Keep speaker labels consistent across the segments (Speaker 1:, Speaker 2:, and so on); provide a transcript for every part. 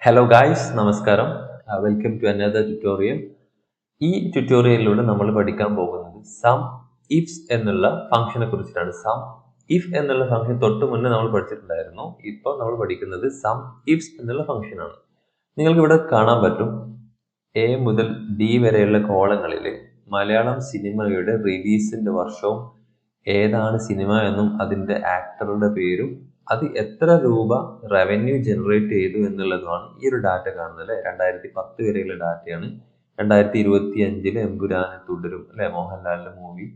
Speaker 1: Hello guys, നമസ്കാരം. Welcome to another tutorial. ഈ ട്യൂട്ടോറിയലിലൂടെ നമ്മൾ പഠിക്കാൻ പോകുന്നത് സം ഇഫ്സ് എന്നുള്ള ഫംഗ്ഷനെ കുറിച്ചിട്ടാണ്. സം ഇഫ് എന്നുള്ള ഫംഗ്ഷൻ തൊട്ട് മുന്നേ നമ്മൾ പഠിച്ചിട്ടുണ്ടായിരുന്നു. ഇപ്പോൾ നമ്മൾ പഠിക്കുന്നത് സം ഇഫ്സ് എന്നുള്ള ഫംഗ്ഷനാണ്. നിങ്ങൾക്ക് ഇവിടെ കാണാൻ പറ്റും, എ മുതൽ ഡി വരെയുള്ള കോളങ്ങളിൽ മലയാളം സിനിമയുടെ റിലീസിന്റെ വർഷവും ഏതാണ് സിനിമ എന്നും അതിന്റെ ആക്ടറുടെ പേരും അത് എത്ര രൂപ റവന്യൂ ജനറേറ്റ് ചെയ്തു എന്നുള്ളതുമാണ് ഈ ഒരു ഡാറ്റ കാണുന്നത് അല്ലെ. 2010 വരെയുള്ള ഡാറ്റയാണ്. 2025 എമ്പുരാനെ തുടരും അല്ലെ, മോഹൻലാലിന്റെ മൂവി.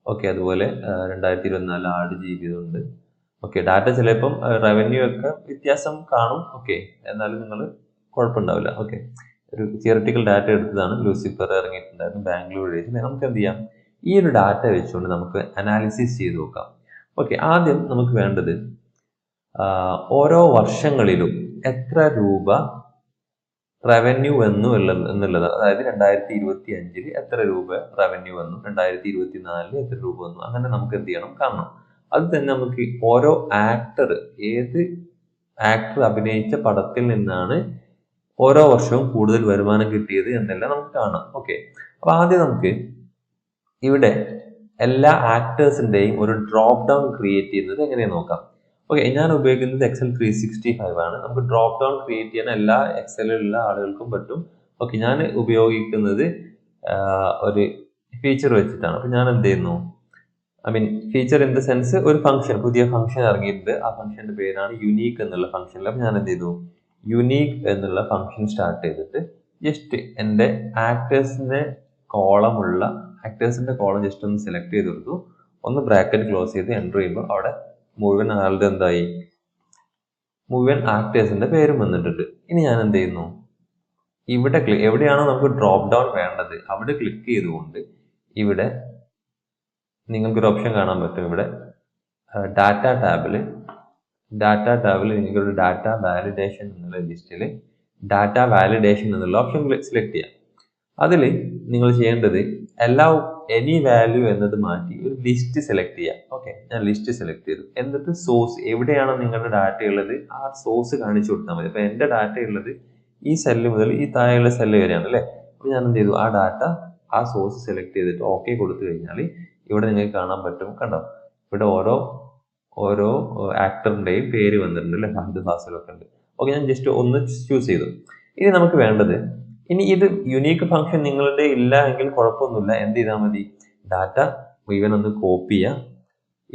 Speaker 1: ഓക്കെ, അതുപോലെ 2024 ആട് ജീവിതം ഉണ്ട്. ഓക്കെ, ഡാറ്റ ചിലപ്പം റവന്യൂ ഒക്കെ വ്യത്യാസം കാണും. ഓക്കെ, എന്നാലും നിങ്ങൾ കുഴപ്പമുണ്ടാവില്ല. ഓക്കെ, ഒരു തിയററ്റിക്കൽ ഡാറ്റ എടുത്തതാണ്. ലൂസിഫർ ഇറങ്ങിയിട്ടുണ്ടായിരുന്നു, ബാംഗ്ലൂർ ഡേയ്സ്. നമുക്ക് എന്ത് ചെയ്യാം, ഈ ഒരു ഡാറ്റ വെച്ചുകൊണ്ട് നമുക്ക് അനാലിസിസ് ചെയ്ത് നോക്കാം. ഓക്കെ, ആദ്യം നമുക്ക് വേണ്ടത് ഓരോ വർഷങ്ങളിലും എത്ര രൂപ റവന്യൂ വന്നു എന്നുള്ളത്. അതായത് 2025 എത്ര രൂപ റവന്യൂ വന്നു, 2024 എത്ര രൂപ വന്നു, അങ്ങനെ നമുക്ക് എന്ത് ചെയ്യണം, കാണണം. അത് തന്നെ നമുക്ക് ഓരോ ഏത് ആക്ടർ അഭിനയിച്ച പടത്തിൽ നിന്നാണ് ഓരോ വർഷവും കൂടുതൽ വരുമാനം കിട്ടിയത് എന്നെല്ലാം നമുക്ക് കാണാം. ഓക്കെ, അപ്പൊ ആദ്യം നമുക്ക് ഇവിടെ എല്ലാ ആക്ടേഴ്സിന്റെയും ഒരു ഡ്രോപ്പ് ഡൗൺ ക്രിയേറ്റ് ചെയ്യുന്നത് എങ്ങനെയാ നോക്കാം. ഓക്കെ, ഞാൻ ഉപയോഗിക്കുന്നത് എക്സൽ 365 ആണ്. നമുക്ക് ഡ്രോപ്പ് ഡൗൺ ക്രിയേറ്റ് ചെയ്യാൻ എല്ലാ എക്സലിലുള്ള ആളുകൾക്കും പറ്റും. ഓക്കെ, ഞാൻ ഉപയോഗിക്കുന്നത് ഒരു ഫീച്ചർ വെച്ചിട്ടാണ്. അപ്പൊ ഞാൻ എന്ത് ചെയ്യുന്നു, ഫീച്ചർ ഇൻ ദ സെൻസ്, ഒരു ഫംഗ്ഷൻ, പുതിയ ഫംഗ്ഷൻ ഇറങ്ങിയിട്ടുണ്ട്. ആ ഫംഗ്ഷന്റെ പേരാണ് യുണീക്ക് എന്നുള്ള ഫംഗ്ഷനിൽ. അപ്പൊ ഞാൻ എന്ത് ചെയ്തു, യുണീക്ക് എന്നുള്ള ഫംഗ്ഷൻ സ്റ്റാർട്ട് ചെയ്തിട്ട് ജസ്റ്റ് എൻ്റെ ആക്ടേഴ്സിന്റെ കോളം ജസ്റ്റ് ഒന്ന് സെലക്ട് ചെയ്ത് കൊടുത്തു. ഒന്ന് ബ്രാക്കറ്റ് ക്ലോസ് ചെയ്ത് എൻ്റർ ചെയ്യുമ്പോൾ അവിടെ മുഴുവൻ ആളുടെ എന്തായി, മുഴുവൻ ആക്ടേഴ്സിന്റെ പേരും വന്നിട്ടുണ്ട്. ഇനി ഞാൻ എന്ത് ചെയ്യുന്നു, ഇവിടെ എവിടെയാണോ നമുക്ക് ഡ്രോപ്പ് ഡൗൺ വേണ്ടത് അവിടെ ക്ലിക്ക് ചെയ്തുകൊണ്ട് ഇവിടെ നിങ്ങൾക്കൊരു ഓപ്ഷൻ കാണാൻ പറ്റും. ഇവിടെ ഡാറ്റ ടാബിൽ നിങ്ങൾക്കൊരു ഡാറ്റ വാലിഡേഷൻ എന്നുള്ള ലിസ്റ്റിൽ ഡാറ്റ വാലിഡേഷൻ എന്നുള്ള ഓപ്ഷൻ സെലക്ട് ചെയ്യാം. അതിൽ നിങ്ങൾ ചെയ്യേണ്ടത് എനി വാല്യൂ എന്നത് മാറ്റി ഒരു ലിസ്റ്റ് സെലക്ട് ചെയ്യാം. ഓക്കെ, ഞാൻ ലിസ്റ്റ് സെലക്ട് ചെയ്തു. എന്നിട്ട് സോഴ്സ്, എവിടെയാണോ നിങ്ങളുടെ ഡാറ്റ ഉള്ളത് ആ സോഴ്സ് കാണിച്ചു കൊടുത്താൽ മതി. അപ്പൊ എൻ്റെ ഡാറ്റ ഉള്ളത് ഈ സെല്ല് മുതൽ ഈ താഴെയുള്ള സെല്ല് വരെയാണ് അല്ലേ. അപ്പൊ ഞാൻ എന്ത് ചെയ്തു, ആ സോഴ്സ് സെലക്ട് ചെയ്തിട്ട് ഓക്കെ കൊടുത്തു കഴിഞ്ഞാൽ ഇവിടെ നിങ്ങൾക്ക് കാണാൻ പറ്റും. കണ്ടോ, ഇവിടെ ഓരോ ആക്ടറിന്റെയും പേര് വന്നിട്ടുണ്ട് അല്ലെ, ഫഹദ് ഫാസിലൊക്കെ ഉണ്ട്. ഓക്കെ, ഞാൻ ജസ്റ്റ് ഒന്ന് ചൂസ് ചെയ്തു. ഇനി നമുക്ക് വേണ്ടത്, ഇനി ഇത് യുണീക്ക് ഫംഗ്ഷൻ നിങ്ങളുടെ ഇല്ല എങ്കിൽ കുഴപ്പമൊന്നുമില്ല. എന്ത് ചെയ്താൽ മതി, ഡാറ്റ മുഴുവൻ ഒന്ന് കോപ്പി ചെയ്യുക,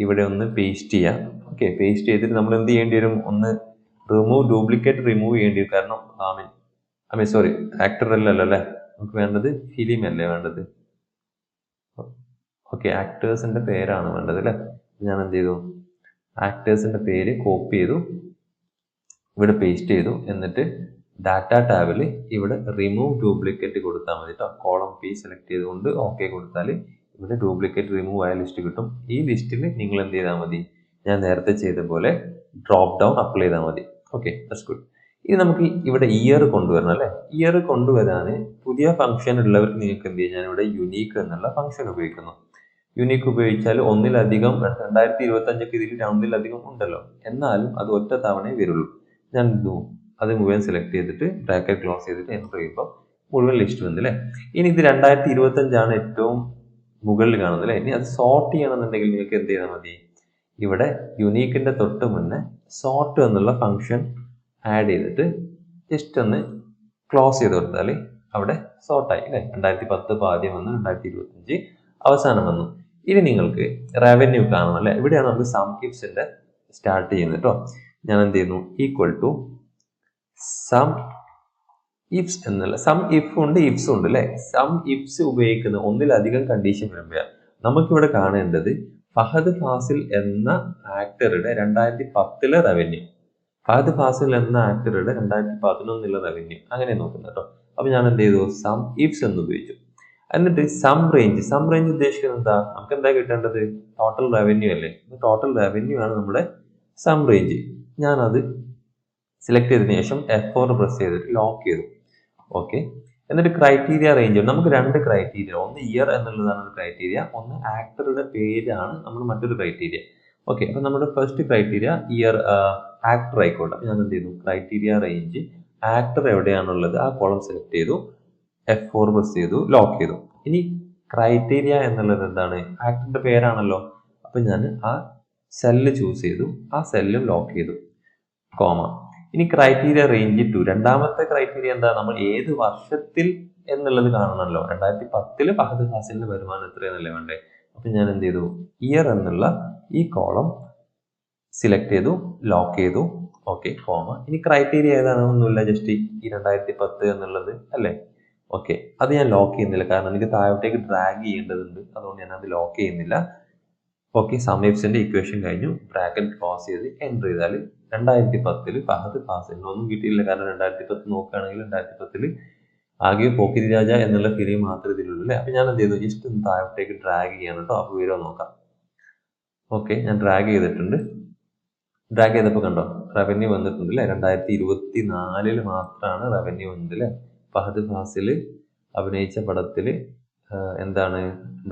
Speaker 1: ഇവിടെ ഒന്ന് പേസ്റ്റ് ചെയ്യുക. ഓക്കെ, പേസ്റ്റ് ചെയ്തിട്ട് നമ്മൾ എന്ത് ചെയ്യേണ്ടി വരും, ഒന്ന് ഡ്യൂപ്ലിക്കേറ്റ് റിമൂവ് ചെയ്യേണ്ടി വരും. കാരണം സോറി, ആക്ടർ അല്ലല്ലോ അല്ലേ, നമുക്ക് വേണ്ടത് ഫിലിം അല്ലേ വേണ്ടത്. ഓക്കെ, ആക്ടേഴ്സിന്റെ പേരാണ് വേണ്ടത് അല്ലേ. ഞാൻ എന്ത് ചെയ്തു, ആക്ടേഴ്സിന്റെ പേര് കോപ്പി ചെയ്തു, ഇവിടെ പേസ്റ്റ് ചെയ്തു. എന്നിട്ട് ഡാറ്റ ടാബിൽ ഇവിടെ റിമൂവ് ഡ്യൂപ്ലിക്കേറ്റ് കൊടുത്താൽ മതി കേട്ടോ. കോളം പി സെലക്ട് ചെയ്തുകൊണ്ട് ഓക്കെ കൊടുത്താൽ ഇവിടെ ഡ്യൂപ്ലിക്കേറ്റ് റിമൂവ് ആയ ലിസ്റ്റ് കിട്ടും. ഈ ലിസ്റ്റിൽ നിങ്ങൾ എന്ത് ചെയ്താൽ മതി, ഞാൻ നേരത്തെ ചെയ്ത പോലെ ഡ്രോപ്പ് ഡൗൺ അപ്ലൈ ചെയ്താൽ മതി. Okay, that's good. ഇനി നമുക്ക് ഇവിടെ ഇയർ കൊണ്ടുവരണം അല്ലേ. ഇയർ കൊണ്ടുവരാൻ പുതിയ ഫംഗ്ഷൻ ഉള്ളവർക്ക് നിങ്ങൾക്ക് എന്ത് ചെയ്യാം, ഞാൻ ഇവിടെ യുണീക്ക് എന്നുള്ള ഫംഗ്ഷൻ ഉപയോഗിക്കുന്നു. യുണീക്ക് ഉപയോഗിച്ചാൽ ഒന്നിലധികം 2025 ഇതിൽ ഒന്നിലധികം ഉണ്ടല്ലോ, എന്നാലും അത് ഒറ്റ തവണയേ വരുള്ളൂ. ഞാൻ അത് മുഴുവൻ സെലക്ട് ചെയ്തിട്ട് ബ്രാക്കറ്റ് ക്ലോസ് ചെയ്തിട്ട് എൻ്റർ ചെയ്യുമ്പോൾ മുഴുവൻ ലിസ്റ്റ് വന്നു അല്ലേ. ഇനി ഇത് 2025 ഏറ്റവും മുകളിൽ കാണുന്നത് അല്ലേ. ഇനി അത് സോർട്ട് ചെയ്യണമെന്നുണ്ടെങ്കിൽ നിങ്ങൾക്ക് എന്ത് ചെയ്താൽ മതി, ഇവിടെ യുണീക്കിന്റെ തൊട്ട് മുന്നേ സോർട്ട് എന്നുള്ള ഫംഗ്ഷൻ ആഡ് ചെയ്തിട്ട് ജസ്റ്റ് ഒന്ന് ക്ലോസ് ചെയ്ത് കൊടുത്താൽ അവിടെ സോർട്ടായി അല്ലേ. 2010 ആദ്യം വന്നു, 2025 അവസാനം വന്നു. ഇനി നിങ്ങൾക്ക് റവന്യൂ കാണണം അല്ലേ. ഇവിടെയാണ് നമുക്ക് സം ഇഫ്സിന്റെ സ്റ്റാർട്ട് ചെയ്യുന്നത് കേട്ടോ. ഞാൻ എന്ത് ചെയ്യുന്നു, ഈക്വൽ ടു സം ഇഫ്സ് എന്നുള്ള, സം ഇഫ് ഉണ്ട് ഇഫ്സ് ഉണ്ട് അല്ലെ. സം ഇഫ്സ് ഉപയോഗിക്കുന്ന ഒന്നിലധികം കണ്ടീഷൻ വരുമ്പോഴാണ് നമുക്കിവിടെ കാണേണ്ടത് ഫഹദ് ഫാസിൽ എന്ന ആക്ടറുടെ 2010 റവന്യൂ, ഫഹദ് ഫാസിൽ എന്ന ആക്ടറുടെ 2011 റവന്യൂ, അങ്ങനെ നോക്കുന്നത് കേട്ടോ. അപ്പൊ ഞാൻ എന്ത് ചെയ്തു, സം ഇഫ്സ് എന്ന് ഉപയോഗിച്ചു. എന്നിട്ട് സം റേഞ്ച് ഉദ്ദേശിക്കുന്നത് എന്താ, നമുക്ക് എന്താ കിട്ടേണ്ടത്, ടോട്ടൽ റവന്യൂ അല്ലേ. ടോട്ടൽ റവന്യൂ ആണ് നമ്മുടെ സം റേഞ്ച്. ഞാനത് സെലക്ട് ചെയ്തതിനു ശേഷം F4 പ്രസ് ചെയ്തിട്ട് ലോക്ക് ചെയ്തു. ഓക്കെ, എന്നിട്ട് ക്രൈറ്റീരിയ റേഞ്ച്, നമുക്ക് രണ്ട് ക്രൈറ്റീരിയ, ഒന്ന് ഇയർ എന്നുള്ളതാണ് ഒരു ക്രൈറ്റീരിയ, ഒന്ന് ആക്ടറുടെ പേരാണ് നമ്മൾ മറ്റൊരു ക്രൈറ്റീരിയ. ഓക്കെ, അപ്പൊ നമ്മുടെ ഫസ്റ്റ് ക്രൈറ്റീരിയ ഇയർ ആക്ടർ ആയിക്കോട്ടെ. ഞാൻ എന്ത് ചെയ്തു, ക്രൈറ്റീരിയ റേഞ്ച് ആക്ടർ എവിടെയാണുള്ളത് ആ കോളം സെലക്ട് ചെയ്തു, F4 പ്രസ് ചെയ്തു, ലോക്ക് ചെയ്തു. ഇനി ക്രൈറ്റീരിയ എന്നുള്ളത് എന്താണ്? ആക്ടറിന്റെ പേരാണല്ലോ. അപ്പൊ ഞാൻ ആ സെല്ല് ചൂസ് ചെയ്തു, ആ സെല്ലും ലോക്ക് ചെയ്തു, കോമ. ഇനി ക്രൈറ്റീരിയ റേഞ്ച് 2, രണ്ടാമത്തെ ക്രൈറ്റീരിയ എന്താ? നമ്മൾ ഏത് വർഷത്തിൽ എന്നുള്ളത് കാണണമല്ലോ. 2010 ഫഹദ് ഫാസിലിന്റെ വരുമാനം എത്രയെന്നല്ലേ വേണ്ടേ? അപ്പൊ ഞാൻ എന്ത് ചെയ്തു? ഇയർ എന്നുള്ള ഈ കോളം സിലക്ട് ചെയ്തു, ലോക്ക് ചെയ്തു, ഓക്കെ, കോമ. ഇനി ക്രൈറ്റീരിയ ഏതാണ്? ഒന്നുമില്ല, ജസ്റ്റ് ഈ 2010 എന്നുള്ളത് അല്ലേ? ഓക്കെ, അത് ഞാൻ ലോക്ക് ചെയ്യുന്നില്ല, കാരണം എനിക്ക് താഴോട്ടേക്ക് ഡ്രാഗ് ചെയ്യേണ്ടതുണ്ട്, അതുകൊണ്ട് ഞാൻ അത് ലോക്ക് ചെയ്യുന്നില്ല. ഓക്കെ, സമീപ്സിന്റെ ഇക്വേഷൻ കഴിഞ്ഞു, ബ്രാക്കറ്റ് ക്ലോസ് ചെയ്ത് എൻ്റർ ചെയ്താൽ 2010 ഫഹദ് ഫാസിലിന് ഒന്നും കിട്ടിയില്ല, കാരണം 2010 നോക്കുകയാണെങ്കിൽ 2010 ആകെ പോക്കിരി രാജ എന്നുള്ള ഫിലിം മാത്രമേ ഇതിലുള്ളൂ അല്ലേ? അപ്പൊ ഞാൻ എന്ത് ചെയ്തു? ജസ്റ്റ് ഒന്ന് താഴോട്ടേക്ക് ഡ്രാഗ് ചെയ്യണം കേട്ടോ, അപ്പൊ വരുമോ നോക്കാം. ഓക്കെ, ഞാൻ ഡ്രാഗ് ചെയ്തിട്ടുണ്ട്. ഡ്രാഗ് ചെയ്തപ്പോൾ കണ്ടോ റവന്യൂ വന്നിട്ടുണ്ട് അല്ലേ? 2024 മാത്രമാണ് റവന്യൂ വന്നത് അല്ലേ? ഫഹദ് ഫാസിൽ അഭിനയിച്ച പടത്തിൽ എന്താണ്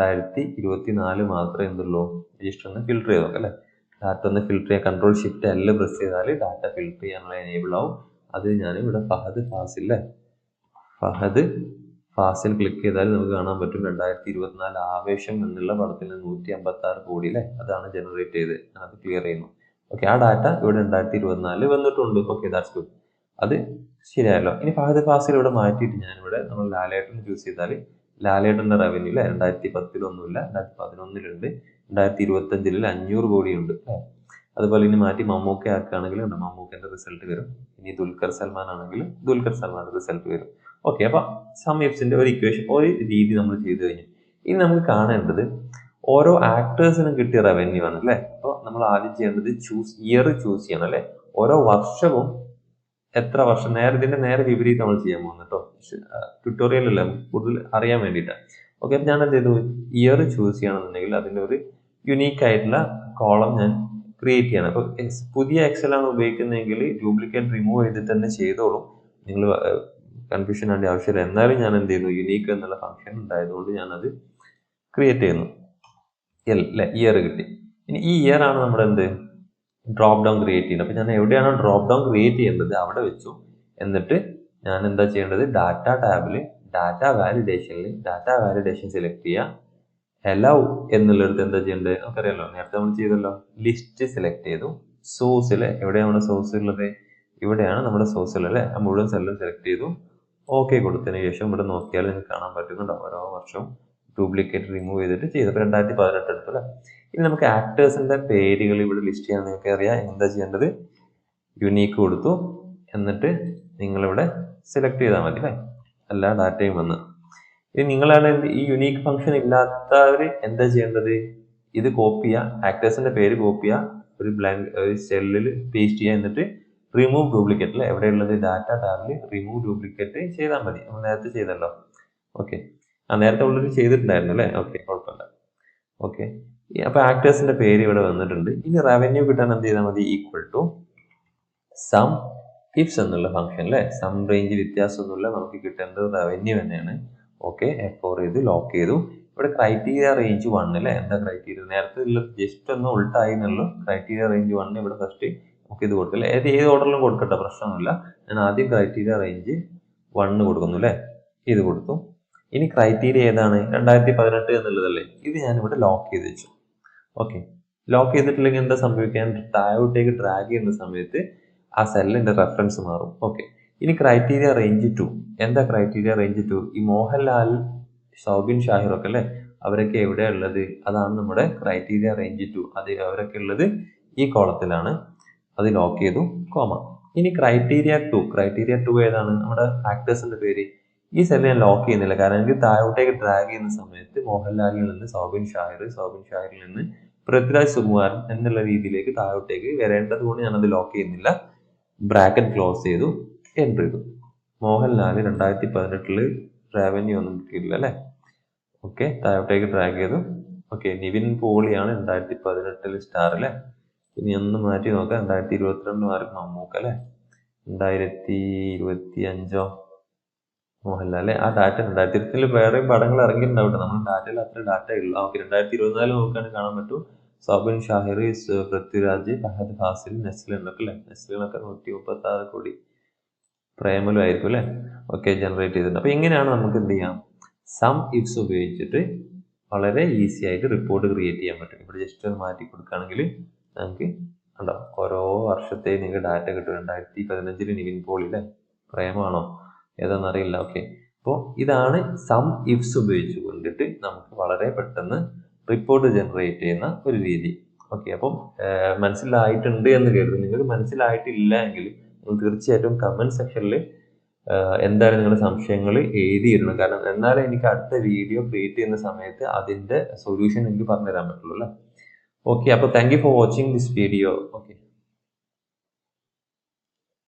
Speaker 1: 2024 മാത്രമേ എന്തുള്ളൂ? ജസ്റ്റ് ഒന്ന് ഫിൽട്ടർ ചെയ്ത് നോക്കാം അല്ലേ? ഡാറ്റ ഒന്ന് ഫിൽട്ടർ ചെയ്യാൻ കൺട്രോൾ ഷിഫ്റ്റ് L പ്രസ് ചെയ്താൽ ഡാറ്റ ഫിൽട്ടർ ചെയ്യാനുള്ള എനേബിൾ ആവും. അത് ഞാൻ ഇവിടെ ഫഹദ് ഫാസിൽ അല്ലേ, ഫഹദ് ഫാസിൽ ക്ലിക്ക് ചെയ്താൽ നമുക്ക് കാണാൻ പറ്റും 2024 ആവേശം എന്നുള്ള പടത്തിൽ 156 കോടി അല്ലേ? അതാണ് ജനറേറ്റ് ചെയ്ത്, അത് ക്ലിയർ ചെയ്യുന്നു. ഓക്കെ, ആ ഡാറ്റ ഇവിടെ 2024 വന്നിട്ടുണ്ട്. ഓക്കെ, ദാറ്റ്സ് ഗുഡ്, അത് ശരിയായല്ലോ. ഇനി ഫഹദ് ഫാസിൽ ഇവിടെ മാറ്റിയിട്ട് ഞാനിവിടെ നമ്മൾ ലാലേട്ടൻ ചൂസ് ചെയ്താൽ ലാലേട്ടന്റെ റവന്യൂ അല്ലേ 2010 ഒന്നുമില്ല, 2011 2025 500 കോടി ഉണ്ട് അല്ലേ? അതുപോലെ ഇനി മാറ്റി മമ്മൂക്ക ആക്കുകയാണെങ്കിൽ മമ്മൂക്കന്റെ റിസൾട്ട് വരും. ഇനി ദുൽഖർ സൽമാൻ ആണെങ്കിൽ ദുൽഖർ സൽമാന്റെ റിസൾട്ട് വരും. ഓക്കെ, അപ്പൊ സമീപ്സിന്റെ ഒരു ഇക്വേഷൻ, ഒരു രീതി നമ്മൾ ചെയ്തു കഴിഞ്ഞു. ഇനി നമുക്ക് കാണേണ്ടത് ഓരോ ആക്ടേഴ്സിനും കിട്ടിയ റവന്യൂ ആണ് അല്ലേ? അപ്പോൾ നമ്മൾ ആദ്യം ചെയ്യേണ്ടത് ഇയർ ചൂസ് ചെയ്യണം അല്ലേ? ഓരോ വർഷവും എത്ര വർഷം, ഇതിന്റെ നേരെ വിപരീതം നമ്മൾ ചെയ്യാൻ പോകുന്നത് കേട്ടോ, ട്യൂട്ടോറിയൽ അല്ല, കൂടുതൽ അറിയാൻ വേണ്ടിയിട്ടാണ്. ഓക്കെ, അപ്പൊ ഞാൻ എന്ത് ചെയ്തു? ഇയർ ചൂസ് ചെയ്യണമെന്നുണ്ടെങ്കിൽ അതിന്റെ ഒരു യുണീക്ക് ആയിട്ടുള്ള കോളം ഞാൻ ക്രിയേറ്റ് ചെയ്യണം. അപ്പൊ പുതിയ എക്സൽ ആണ് ഉപയോഗിക്കുന്നതെങ്കിൽ ഡ്യൂപ്ലിക്കേറ്റ് റിമൂവ് ചെയ്തിട്ട് തന്നെ ചെയ്തോളും, നിങ്ങൾ കൺഫ്യൂഷൻ ആവേണ്ട ആവശ്യമില്ല. എന്നാലും ഞാൻ എന്ത് ചെയ്യുന്നു? യുണീക്ക് എന്നുള്ള ഫംഗ്ഷൻ ഉണ്ടായതുകൊണ്ട് ഞാനത് ക്രിയേറ്റ് ചെയ്യുന്നു. ഇയർ കിട്ടി. ഇനി ഈ ഇയർ ആണ് നമ്മുടെ എന്ത് ഡ്രോപ്പ് ഡൗൺ ക്രിയേറ്റ് ചെയ്യുന്നത്. അപ്പൊ ഞാൻ എവിടെയാണോ ഡ്രോപ്പ് ഡൗൺ ക്രിയേറ്റ് ചെയ്യേണ്ടത് അവിടെ വെച്ചു. എന്നിട്ട് ഞാൻ എന്താ ചെയ്യേണ്ടത്? ഡാറ്റ ടാബിൽ ഡാറ്റ വാലിഡേഷൻ സെലക്ട് ചെയ്യുക. അലൗ എന്നുള്ളിടത്ത് എന്താ ചെയ്യേണ്ടത്? നമുക്കറിയാലോ, നേരത്തെ നമ്മൾ ചെയ്തല്ലോ, ലിസ്റ്റ് സെലക്ട് ചെയ്തു. സോഴ്സിൽ എവിടെയാണ് നമ്മുടെ സോഴ്സ് ഉള്ളത്? ഇവിടെയാണ് നമ്മുടെ സോഴ്സ് ഉള്ളത് അല്ലേ? ആ മുഴുവൻ സെല്ലും സെലക്ട് ചെയ്തു, ഓക്കെ കൊടുത്തതിന് ശേഷം ഇവിടെ നോക്കിയാൽ നിങ്ങൾക്ക് കാണാൻ പറ്റുന്നുണ്ടോ ഓരോ വർഷവും ഡ്യൂപ്ലിക്കേറ്റ് റിമൂവ് ചെയ്തിട്ട് ചെയ്തപ്പോൾ 2018 എടുത്തു അല്ലേ? ഇനി നമുക്ക് ആക്ടേഴ്സിന്റെ പേരുകൾ ഇവിടെ ലിസ്റ്റ് ചെയ്യാൻ നിങ്ങൾക്ക് അറിയാം. എന്താ ചെയ്യേണ്ടത്? യുണീക്ക് കൊടുത്തു, എന്നിട്ട് നിങ്ങളിവിടെ സെലക്ട് ചെയ്താൽ മതി അല്ലേ? എല്ലാ ഡാറ്റയും വന്ന്. ഇനി നിങ്ങളാണ് ഈ യുണീക്ക് ഫംഗ്ഷൻ ഇല്ലാത്തവർ എന്താ ചെയ്യേണ്ടത്? ഇത് കോപ്പി ചെയ്യുക, ആക്ടേഴ്സിന്റെ പേര് കോപ്പി ചെയ്യുക, ഒരു ബ്ലാങ്ക് സെല്ലിൽ പേസ്റ്റ് ചെയ്യുക, എന്നിട്ട് റിമൂവ് ഡ്യൂപ്ലിക്കേറ്റ് അല്ലേ? എവിടെയുള്ളത്? ഡാറ്റ ടാബിൽ റിമൂവ് ഡ്യൂപ്ലിക്കേറ്റ് ചെയ്താൽ മതി. നമ്മൾ നേരത്തെ ചെയ്തല്ലോ. ഓക്കെ, നേരത്തെ ഉള്ളത് ചെയ്തിട്ടുണ്ടായിരുന്നു അല്ലേ? ഓക്കെ, കുഴപ്പമില്ല. ഓക്കെ, അപ്പൊ ആക്ടേഴ്സിന്റെ പേര് ഇവിടെ വന്നിട്ടുണ്ട്. ഇനി റവന്യൂ കിട്ടാൻ എന്ത് ചെയ്താൽ മതി? ഈക്വൽ ടു സം ഇഫ്സ് എന്നുള്ള ഫംഗ്ഷൻ അല്ലേ? സം റേഞ്ച് വ്യത്യാസമൊന്നുമില്ല, നമുക്ക് കിട്ടേണ്ടത് റവന്യൂ തന്നെയാണ്. ഓക്കെ, F4 ചെയ്ത് ലോക്ക് ചെയ്തു. ഇവിടെ ക്രൈറ്റീരിയ റേഞ്ച് 1 അല്ലേ? എന്താ ക്രൈറ്റീരിയ? നേരത്തെ ഉള്ള ജസ്റ്റ് ഒന്ന് ഉൾട്ടായി എന്നുള്ളൂ. ക്രൈറ്റീരിയ റേഞ്ച് 1 ഇവിടെ ഫസ്റ്റ് നമുക്ക് ഇത് കൊടുക്കില്ല, ഏത് ഓർഡറിലും കൊടുക്കട്ടെ, പ്രശ്നമൊന്നുമില്ല. ഞാൻ ആദ്യം ക്രൈറ്റീരിയ റേഞ്ച് 1 കൊടുക്കുന്നു അല്ലേ? ഇത് കൊടുത്തു. ഇനി ക്രൈറ്റീരിയ ഏതാണ്? 2018 എന്നുള്ളതല്ലേ? ഇത് ഞാനിവിടെ ലോക്ക് ചെയ്ത് വെച്ചു. ഓക്കെ, ലോക്ക് ചെയ്തിട്ടില്ലെങ്കിൽ എന്താ സംഭവിക്കാൻ? താഴോട്ടേക്ക് ഡ്രാഗ് ചെയ്യുന്ന സമയത്ത് ആ സെല്ലിന്റെ റെഫറൻസ് മാറും. ഓക്കെ, ഇനി ക്രൈറ്റീരിയ റേഞ്ച് 2. എന്താ ക്രൈറ്റീരിയ റേഞ്ച് 2? ഈ മോഹൻലാൽ, സൗബിൻ ഷാഹിർ ഒക്കെ അല്ലേ, അവരൊക്കെ എവിടെയാ ഉള്ളത്? അതാണ് നമ്മുടെ ക്രൈറ്റീരിയ റേഞ്ച് 2. അത് അവരൊക്കെ ഉള്ളത് ഈ കോളത്തിലാണ്. അത് ലോക്ക് ചെയ്തു, കോമ. ഇനി ക്രൈറ്റീരിയ 2 ഏതാണ്? നമ്മുടെ ആക്ടേഴ്സിന്റെ പേര്. ഈ സെല്ല് ഞാൻ ലോക്ക് ചെയ്യുന്നില്ല, കാരണം എനിക്ക് താഴോട്ടേക്ക് ഡ്രാഗ് ചെയ്യുന്ന സമയത്ത് മോഹൻലാലിൽ നിന്ന് സൗബിൻ ഷാഹിറിൽ നിന്ന് പൃഥ്വിരാജ് സുകുമാരൻ എന്നുള്ള രീതിയിലേക്ക് താഴോട്ടേക്ക് വരേണ്ടത് കൊണ്ട് ഞാനത് ലോക്ക് ചെയ്യുന്നില്ല. ബ്രാക്കറ്റ് ക്ലോസ് ചെയ്തു, എൻ്റർ ചെയ്തു. മോഹൻലാൽ 2018 റവന്യൂ ഒന്നും കിട്ടിയില്ല അല്ലേ? ഓക്കെ, താഴോട്ടേക്ക് ഡ്രാഗ് ചെയ്തു. ഓക്കെ, നിവിൻ പോളിയാണ് 2018 സ്റ്റാർ അല്ലേ? ഇനി ഒന്ന് മാറ്റി നോക്കാം. 2022 മാർക്ക് മമ്മൂക്ക അല്ലേ? 2025 മോഹൻലാൽ അല്ലേ? ആ ഡാറ്റ 2020 വേറെയും പടങ്ങൾ ഇറങ്ങിയിട്ടുണ്ടാവും. നമ്മൾ ഡാറ്റയിൽ അത്ര ഡാറ്റ ഇല്ല. ഓക്കെ, 2024 നോക്കുകയാണെങ്കിൽ കാണാൻ പറ്റും. സൗബിൻ ഷാഹിർ, പൃഥ്വിരാജ്, ഫഹദ് ഫാസിൽ, നെസ്ലിനൊക്കെ അല്ലേ? നെസ്ലിനൊക്കെ 136 കോടി. പ്രേമലും ആയിരിക്കും അല്ലേ, ഓക്കെ, ജനറേറ്റ് ചെയ്തിട്ടുണ്ട്. അപ്പോൾ ഇങ്ങനെയാണ് നമുക്ക് എന്ത് ചെയ്യാം, സം ഇഫ്സ് ഉപയോഗിച്ചിട്ട് വളരെ ഈസി ആയിട്ട് റിപ്പോർട്ട് ക്രിയേറ്റ് ചെയ്യാൻ പറ്റും. ഇവിടെ ജസ്റ്റ് ഒന്ന് മാറ്റി കൊടുക്കുകയാണെങ്കിൽ നമുക്ക് ഉണ്ടോ, ഓരോ വർഷത്തെ നിങ്ങൾക്ക് ഡാറ്റ കിട്ടും. 2015 നിവിൻ പോളി അല്ലേ, പ്രേമാണോ ഏതാണെന്നറിയില്ല. ഓക്കെ, അപ്പോൾ ഇതാണ് സം ഇഫ്സ് ഉപയോഗിച്ച് കൊണ്ടിട്ട് നമുക്ക് വളരെ പെട്ടെന്ന് റിപ്പോർട്ട് ജനറേറ്റ് ചെയ്യുന്ന ഒരു രീതി. ഓക്കെ, അപ്പം മനസ്സിലായിട്ടുണ്ട് എന്ന് കരുതുന്നു. നിങ്ങൾക്ക് മനസ്സിലായിട്ടില്ല എങ്കിൽ നിങ്ങൾ തീർച്ചയായിട്ടും കമൻറ്റ് സെക്ഷനിൽ എന്താണ് നിങ്ങളുടെ സംശയങ്ങൾ എഴുതിയിടണം. കാരണം എന്നാലേ എനിക്ക് അടുത്ത വീഡിയോ ക്രിയേറ്റ് ചെയ്യുന്ന സമയത്ത് അതിൻ്റെ സൊല്യൂഷൻ എനിക്ക് പറഞ്ഞു തരാൻ പറ്റുള്ളൂ അല്ലേ. ഓക്കെ, അപ്പോൾ thank you for watching this video. Okay.